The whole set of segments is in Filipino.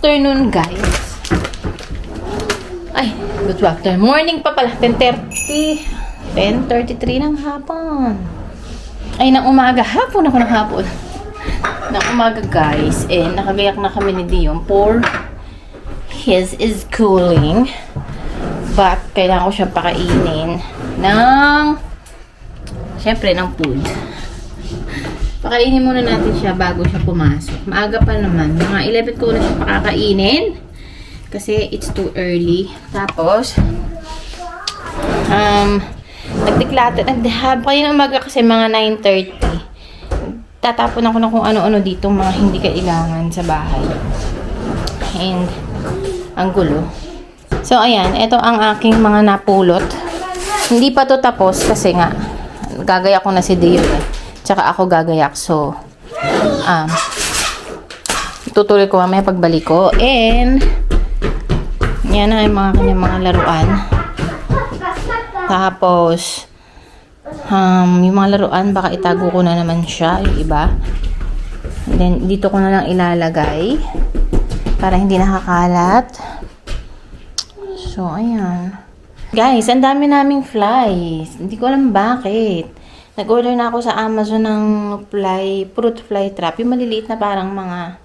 afternoon, guys. Ay, good afternoon. Morning pa pala. 10:30. 10:33 ng hapon. Ay, ng umaga. Hapon ako ng hapon. Ng umaga, guys. And nakagayak na kami ni Dion for his is cooling. But, kailangan ko siyang pakainin ng syempre, ng food. Pakainin muna natin siya bago siya pumasok. Maaga pa naman. Mga 11 ko na siya pakakainin. Kasi it's too early. Tapos, nagdiklata. Kanina umaga kasi mga 9:30. Tatapon ako na kung ano-ano dito mga hindi kailangan sa bahay. And, ang gulo. So, ayan. Ito ang aking mga napulot. Hindi pa to tapos kasi nga, gagaya ko na si Dio eh. Tsaka ako gagayak. So, tutuloy ko mamaya pagbalik ko. And, yan na yung mga kanyang mga laruan. Tapos, yung mga laruan, baka itago ko na naman siya, yung iba. And then, dito ko na lang ilalagay. Para hindi nakakalat. So, ayan. Guys, ang dami naming flies. Hindi ko alam bakit. Nag-order na ako sa Amazon ng fruit fly trap. Yung maliliit na parang mga,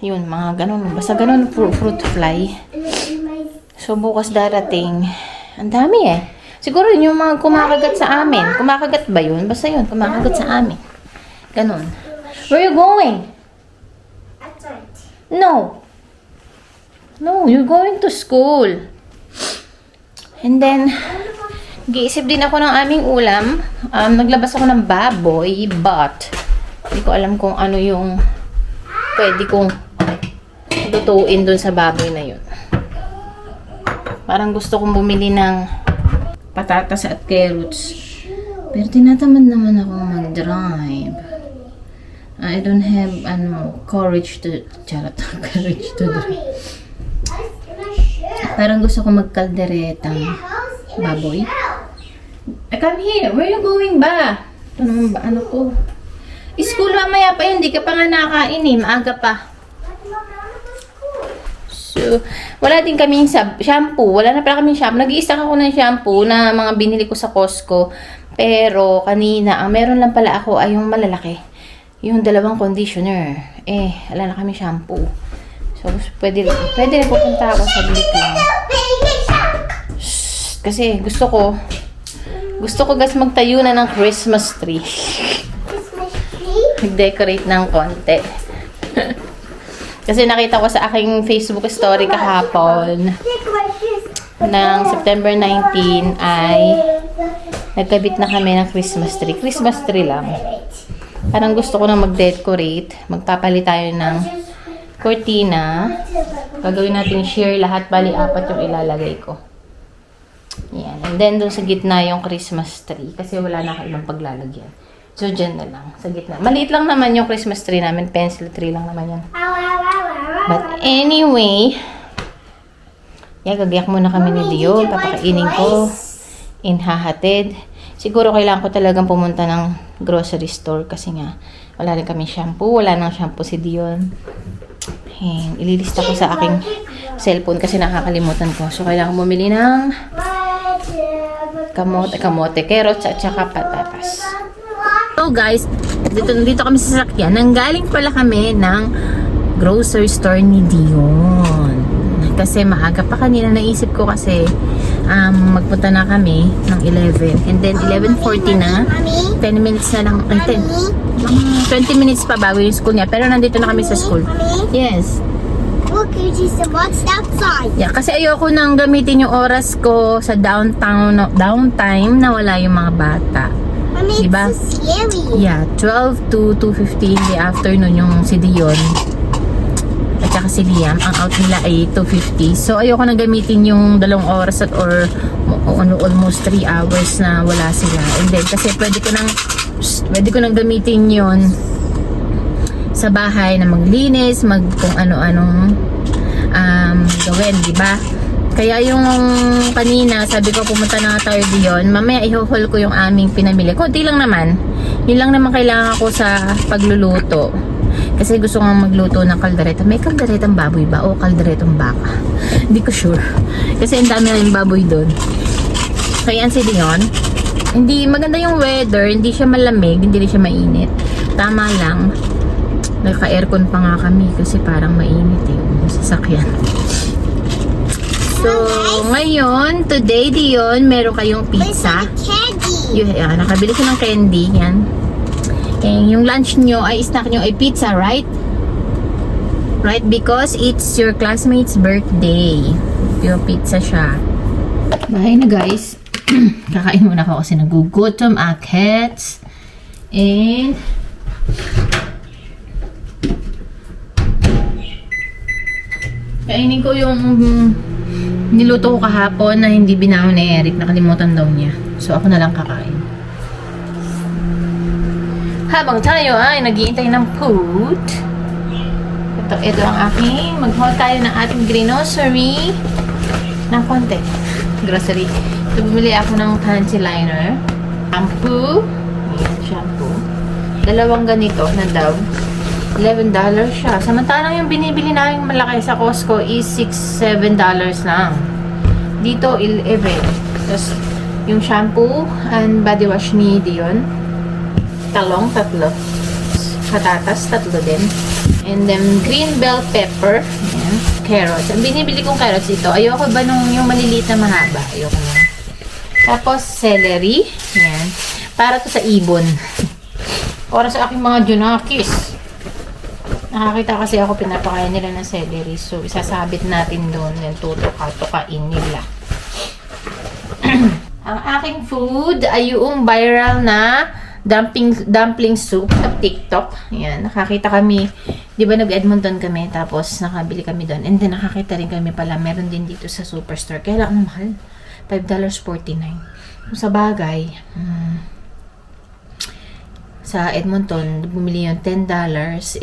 yun, mga ganun. Basta ganun, fruit fly. So, bukas darating. Ang dami eh. Siguro yun yung mga kumakagat sa amin. Kumakagat ba yun? Basta yun, kumakagat sa amin. Ganun. Where you going? No. No, you're going to school. And then, giisip din ako ng aming ulam. Naglabas ako ng baboy, but hindi ko alam kung ano yung pwede kong lutuin dun sa baboy na yun. Parang gusto kong bumili ng patatas at carrots. Pero tinatamad naman ako mag-drive. I don't have courage to courage to drive. Parang gusto ko magkalderetang baboy. Come here. Where you going ba? Ito naman ba? Ano ko? School mamaya pa yun. Hindi ka pa nga nakain eh. Maaga pa. So, wala din kaming shampoo. Wala na pala kaming shampoo. Nag-i-stock ako ng shampoo na mga binili ko sa Costco. Pero kanina, ang meron lang pala ako ay yung malalaki. Yung 2 conditioner. Wala na kaming shampoo. So, pwede na pupunta ako sa bilik lang. Kasi gusto ko guys magtayo na ng Christmas tree. Mag-decorate ng konti. Kasi nakita ko sa aking Facebook story kahapon ng September 19 ay nagkabit na kami ng Christmas tree. Christmas tree lang. Parang gusto ko na mag-decorate. Magpapalit tayo ng cortina. Gagawin natin share lahat. Bali, 4 yung ilalagay ko. Yan. And then, doon sa gitna yung Christmas tree. Kasi wala na ako ibang paglalagyan. So, dyan na lang. Sa gitna. Maliit lang naman yung Christmas tree namin. Pencil tree lang naman yan. But anyway, gagayak muna kami ni Dio. Papakainin ko. Inhahatid. Siguro kailangan ko talagang pumunta ng grocery store. Kasi nga, wala rin kami shampoo. Wala nang shampoo si Dion. And, ililista ko sa aking cellphone kasi nakakalimutan ko. So, kailangan bumili ng kamote, carrots, at saka patatas. So, guys, dito kami sa sasakyan. Nanggaling pala kami ng grocery store ni Dion. Kasi maaga pa kanina. Naisip ko kasi magpunta na kami ng 11. And then, 11:40 na. 10 minutes na lang. 20 minutes pa bago yung school niya. Pero nandito na kami sa school. Yes. Look, there's a box outside. Yeah, kasi ayoko nang gamitin yung oras ko sa downtime na wala yung mga bata. Mommy, Diba? it's so scary. Yeah, 12 to 2:15 in the afternoon yung si Dion. At saka si Liam, ang out nila ay 2:50. So, ayoko nang gamitin yung 2 oras or almost 3 hours na wala sila. And then, kasi pwede ko nang gamitin yon sa bahay na maglinis, kung ano-anong gawin, di ba? Kaya yung kanina, sabi ko pumunta na tayo diyon. Mamaya i-haul ko yung aming pinamili. Kunti lang naman. Yun lang naman kailangan ko sa pagluluto. Kasi gusto kong magluto ng kaldereta. May kalderetang baboy ba? O kalderetang baka? Hindi ko sure. Kasi ang dami na yung baboy doon. Kaya ang Leon, hindi maganda yung weather. Hindi siya malamig. Hindi rin siya mainit. Tama lang. Naka-aircon pa nga kami kasi parang mainit yung sasakyan. So, ngayon, today, Dion, meron kayong pizza. Candy. Nakabili ko ng candy. Yan. Yung lunch nyo ay snack nyo ay pizza, right? Right? Because it's your classmate's birthday. Yung pizza siya. Bye na, guys. Kakain muna ako kasi nagugutom akets. And kainin ko yung niluto ko kahapon na hindi binahon ni Eric. Nakalimutan daw niya. So ako na lang kakain. Habang tayo ay naghihintay ng food. Ito ang aking. Mag-haul tayo ng ating grocery. Ng konti. Grocery. So, bumili ako ng fancy liner. Shampoo. Ayan, shampoo. Dalawang ganito na Dove. $11 siya. Samantalang yung binibili namin malaki sa Costco is $6-7 lang. Dito, 11. Tapos, yung shampoo and body wash ni Dion. Talong, 3. Patatas, 3 din. And then, green bell pepper. Ayan. Carrots. Ang binibili kong carrots ito. Ayoko ba nung yung maliliit na mahaba? Ayoko na. Tapos, celery. Ayan. Para to sa ibon. Para sa aking mga junakis. Nakakita kasi ako pinapakain nila ng celery. So, isasabit natin doon. Then, tutukain nila. Ang aking food ay yung viral na dumpling soup sa TikTok. Ayan, nakakita kami. Di ba nag-Edmonton kami, tapos nakabili kami doon. And then nakakita rin kami pala, meron din dito sa Superstore. Kaya lang mahal. $5.49. Kung sa bagay, sa Edmonton, bumili yung $10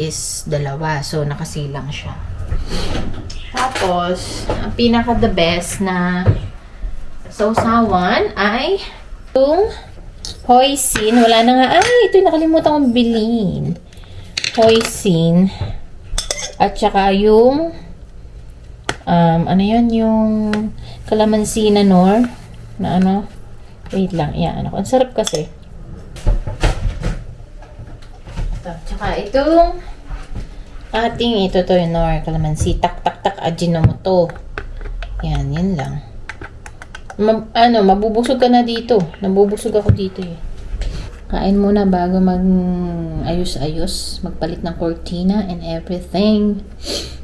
is 2. So, nakasilang siya. Tapos, ang pinaka the best na sausawan ay yung hoisin. Wala na nga. Ito yung nakalimutan kong bilhin. Hoisin. At saka yung ano yun? Yung kalamansi na nor. Na ano? Wait lang. Yan. Ang sarap kasi. Ito. Tsaka itong ating ito to yung nor. Kalamansi. Tak ajinomoto. Yan. Yan lang. Mabubusog ka na dito. Nabubusog ako dito eh. Kain muna bago mag-ayos-ayos. Magpalit ng cortina and everything.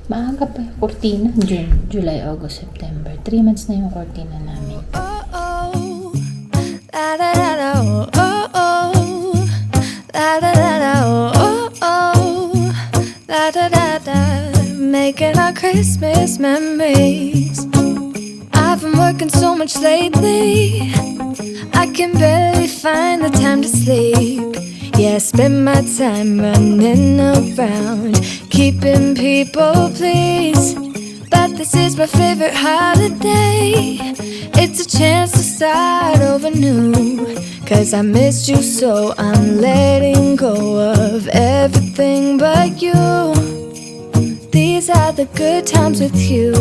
Maaga pa yung cortina. June, July, August, September. 3 months na yung cortina namin. Making our Christmas memories. I've been working so much lately, I can barely find the time to sleep. Yeah, I spend my time running around, keeping people pleased. But this is my favorite holiday. It's a chance to start over new. Cause I missed you so I'm letting go of everything but you. These are the good times with you.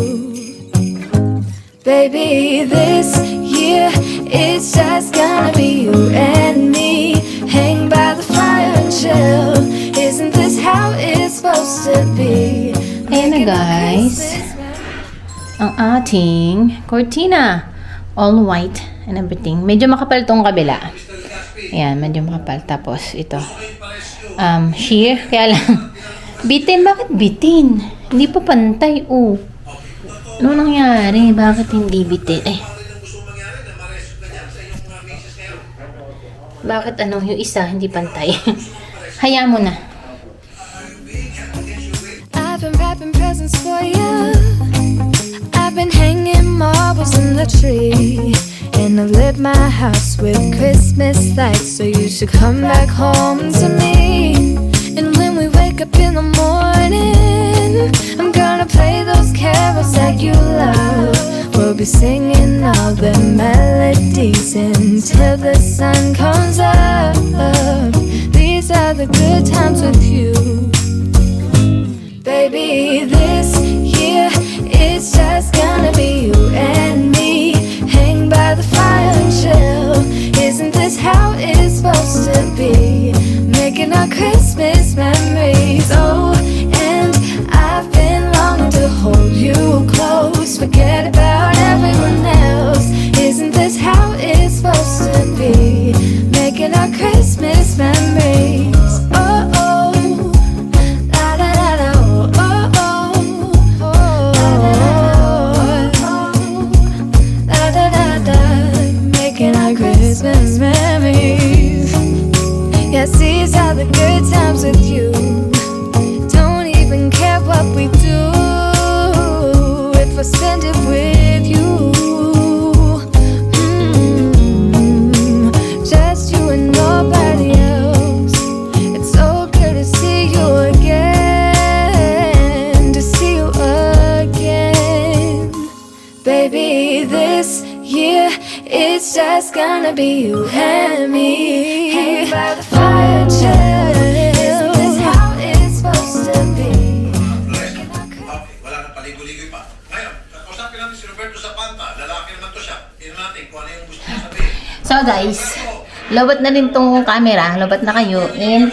Baby, this year it's just gonna be you and me. Hang by the fire and chill. Isn't this how it's supposed to be? Ayan na guys. Ang ating cortina. All white and everything. Medyo makapal tong kabila. Ayan, medyo makapal. Tapos ito. Sheer. Kaya lang. Bitin. Bakit bitin? Hindi pa pantay. Oh. Ano nangyari? Bakit hindi bitin? Bakit yung isa hindi pantay? Hayaan mo na. I've been wrapping presents for you. I've been hanging marbles in the tree. And I've lit my house with Christmas lights. So you should come back home to me. And when we wake up in the morning, I'm gonna play those carols that you love. We'll be singing all the melodies until the sun comes up. These are the good times with you. how it's supposed to be? Making our Christmas memories. Oh, and I've been longing to hold you close. Forget about everyone else. Isn't this how it's supposed to be? Making our Christmas memories. Oh, oh, la la la la, oh, oh, oh, la da da da, making our Christmas memories. Yes, these are the good times with you. Don't even care what we do if I spend it with you. Just you and nobody else. It's so good to see you again, to see you again. Baby, this year it's just gonna be you and me. Hanging by the fire, chill. Isn't this how it's supposed to be? Okay, wala nang paligoy-ligoy pa. Ngayon, kausapin natin si Roberto Zapanta. Lalaki naman to siya. Tingnan natin kung ano yung gusto niya sabihin. So guys, lobot na rin tong camera. Lobot na kayo. And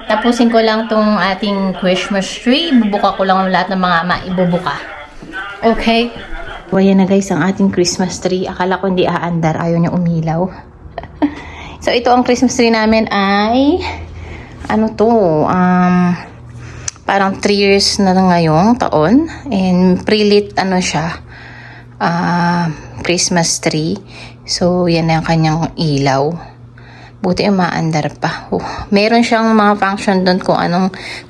tapusin ko lang tong ating Christmas tree. Bubuka ko lang lahat ng mga maibubuka. Okay? So, ayan na guys ang ating Christmas tree. Akala ko hindi aandar. Ayaw niya umilaw. So, ito ang Christmas tree namin ay ano to? Parang 3 years na ngayong taon. And pre-lit ano siya. Christmas tree. So, yan na ang kanyang ilaw. Buti yung maandar pa. Meron siyang mga function doon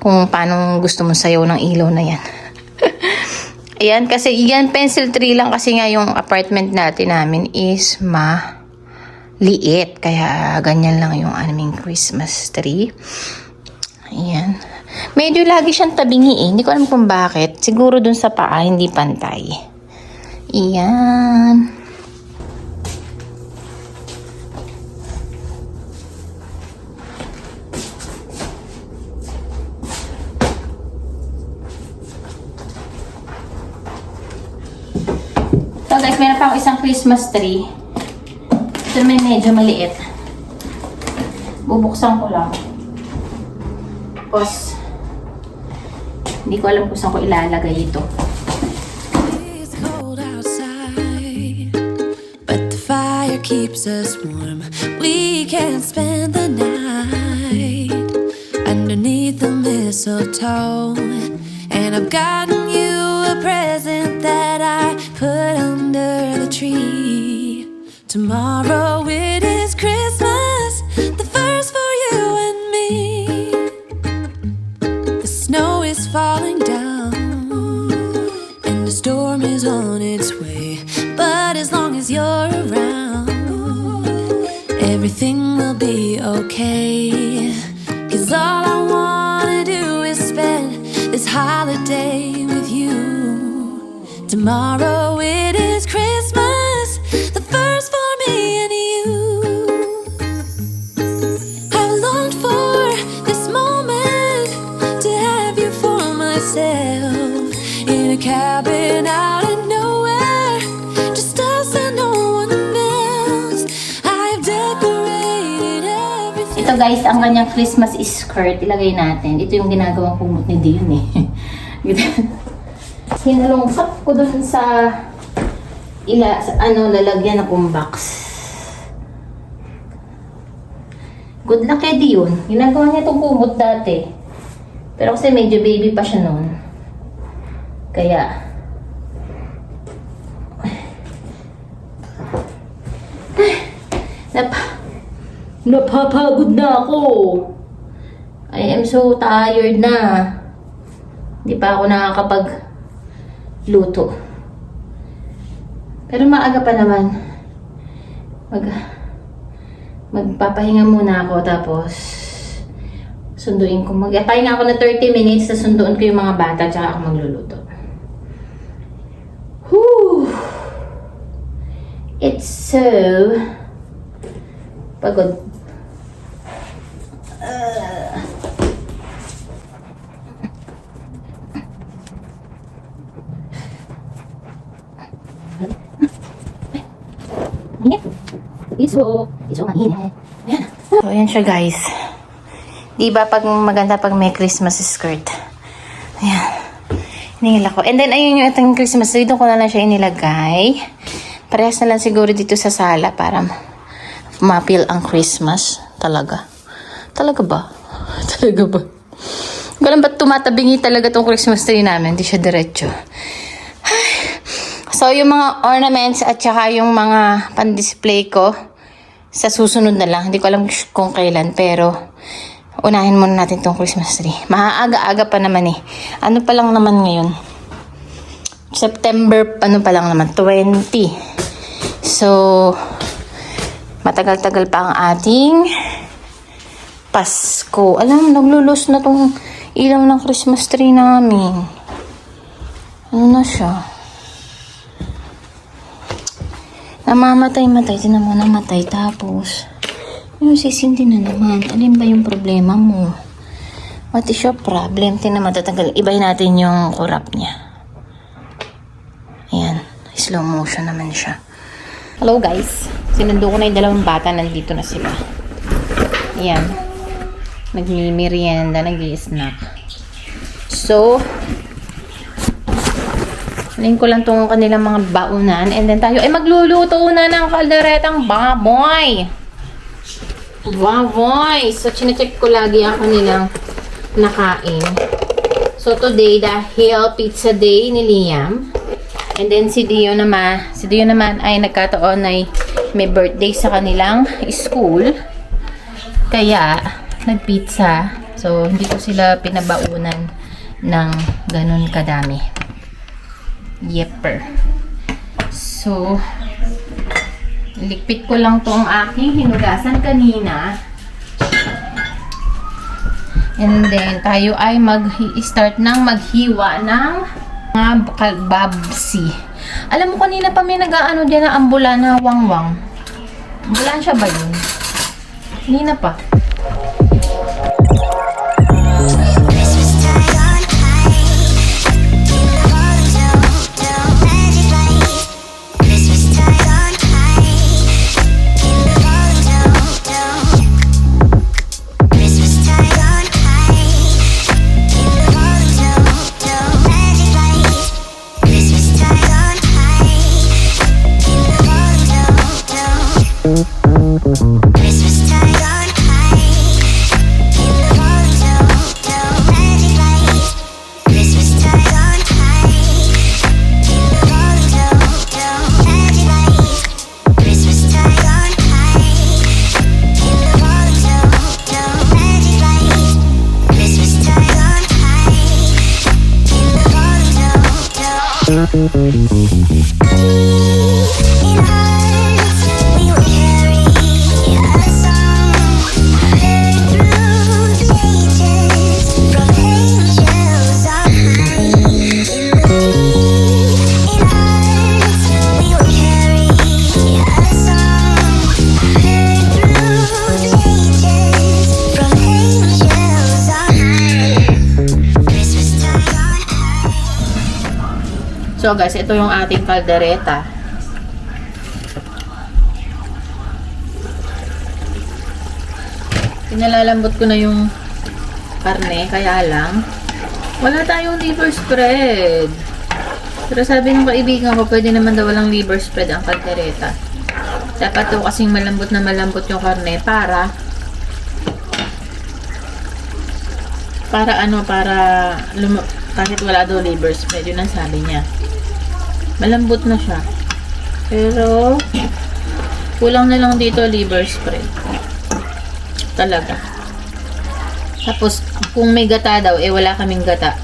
kung paano gusto mo sayaw ng ilaw na yan. Ayan, kasi yan pencil tree lang kasi nga yung apartment namin is maliit. Kaya ganyan lang yung aming Christmas tree. Ayan. Medyo lagi siyang tabingi eh. Hindi ko alam kung bakit. Siguro dun sa paa, hindi pantay. Ayan. So guys, meron pa ako isang Christmas tree. Ito may medyo maliit. Bubuksan ko lang. Tapos, hindi ko alam kung saan ko ilalagay ito. It's cold outside, but the fire keeps us warm. We can spend the night underneath the mistletoe. And I've gotten you a present that I put under the tree. Tomorrow it is Christmas, the first for you and me. The snow is falling down and the storm is on its way. But as long as you're around, everything will be okay. 'Cause all I wanna do is spend this holiday with you. Tomorrow it is Christmas, the first for me and you. I've longed for this moment to have you for myself in a cabin out in nowhere, just us and no one else. I've decorated everything. Ito guys, ang kanyang Christmas skirt. Ilagay natin. Ito yung ginagawang kumot ni Dion eh. Hinalungkot ko dun sa lalagyan na kong box. Good luck kay Dion. Ginagawa niya itong kumot dati. Pero kasi medyo baby pa siya noon. Kaya napapagod na ako. I am so tired na. Hindi pa ako nakakapagluto. Pero maaga pa naman. Magpapahinga muna ako tapos sunduin ko. Magpapahinga ako na 30 minutes tapos sunduin ko yung mga bata tsaka ako magluluto. Whew! It's so pagod. Iso mainit. So, ayan siya guys. Di ba pag maganda pag may Christmas skirt? Ayan. Hinihila ko. And then, ayun yung itong Christmas tree. Doon ko na lang siya inilagay. Parehas na lang siguro dito sa sala para ma-feel ang Christmas. Talaga. Talaga ba? Talaga ba? Ganun ba't tumatabingi talaga tong Christmas tree namin? Hindi siya diretso. So, yung mga ornaments at saka yung mga pan-display ko, sa susunod na lang. Hindi ko alam kung kailan, pero unahin muna natin tong Christmas tree. Maaga-aga pa naman eh. Ano pa lang naman ngayon? September, ano pa lang naman? 20. So, matagal-tagal pa ang ating Pasko. Alam, naglulus na tong ilaw ng Christmas tree namin. Ano na siya? Namamatay-matay. Tinan mo, namatay. Tapos, yung sisindi na naman. Alin ba yung problema mo? What is your problem? Tinan mo, tatanggal. Ibahin natin yung kurap niya. Ayan. Slow motion naman siya. Hello guys. Sinundo ko na yung dalawang bata. Nandito na sila. Ayan. Nagmimerienda, nag-i-snack. So, alin ko lang itong kanilang mga baunan. And then tayo ay magluluto na ng kalderetang baboy. Baboy! So, chinecheck ko lagi ang kanilang nakain. So, today, dahil pizza day ni Liam. And then, si Dio naman ay nagkataon ay may birthday sa kanilang school. Kaya, nagpizza. So, hindi ko sila pinabaunan ng ganun kadami. Yepper. So, likpit ko lang tong aking hinugasan kanina. And then, tayo ay mag-start ng maghiwa ng mga kalbabsi. Alam mo, kanina pa may nag-aano dyan na ambulan na wangwang. Ambulansya ba yun? Hindi na pa. So guys, ito yung ating kaldereta. Pinalalambot ko na yung karne, kaya lang wala tayong liver spread. Pero sabi ng kaibigan ko, pwede naman daw walang liver spread ang kaldereta. Dapat daw kasing malambot na malambot yung karne para kahit wala daw liver spread, yun ang sabi niya. Malambot na siya. Pero, kulang na lang dito liver spread. Talaga. Tapos, kung may gata daw, wala kaming gata.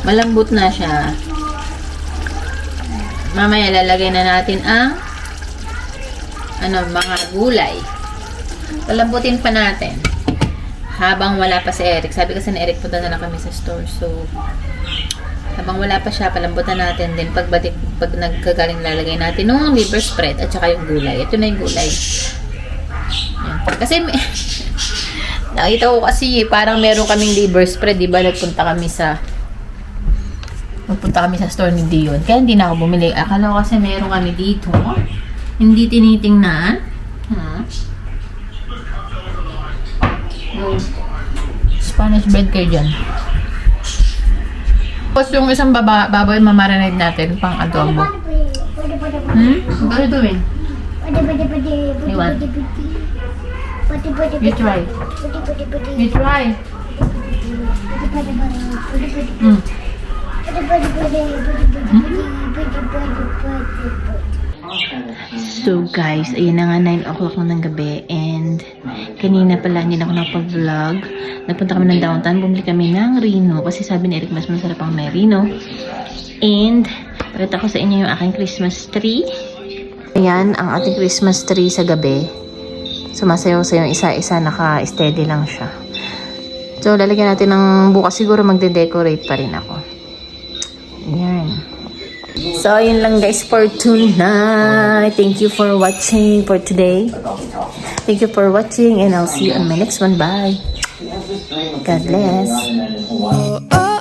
Malambot na siya. Mamaya lalagay na natin ang mga gulay. Palambutin pa natin. Habang wala pa si Eric. Sabi kasi ni Eric, punta na lang kami sa store. So, habang wala pa siya, palambutan natin din. Pag nagkagaling, lalagay natin yung liver spread at saka yung gulay. Ito na yung gulay. Yan. Kasi nakita ko kasi parang meron kaming liver spread, di ba? Nagpunta kami sa store ni Dion. Kaya hindi na ako bumili. Akala ko kasi meron kami dito. Hindi tinitingnan. Spanish bread kayo dyan. Tapos yung isang baboy mamarinate natin pang adobo. What are you doing? You want? You try. You try. So guys, ayun na nga 9 o'clock na ng gabi and kanina pala hindi na ako nakapag-vlog. Nagpunta kami ng downtown, bumili kami ng Rino kasi sabi ni Eric mas masarap ang Merino. And pakita ko sa inyo yung aking Christmas tree. Ayan ang ating Christmas tree sa gabi. Sumasayaw-sayaw yung isa-isa, naka-steady lang siya. So lalagyan natin ng bukas, siguro magde-decorate pa rin ako. Ayan. So, yun lang guys for tonight. Thank you for watching for today. Thank you for watching and I'll see you on my next one. Bye. God bless. Oh, oh.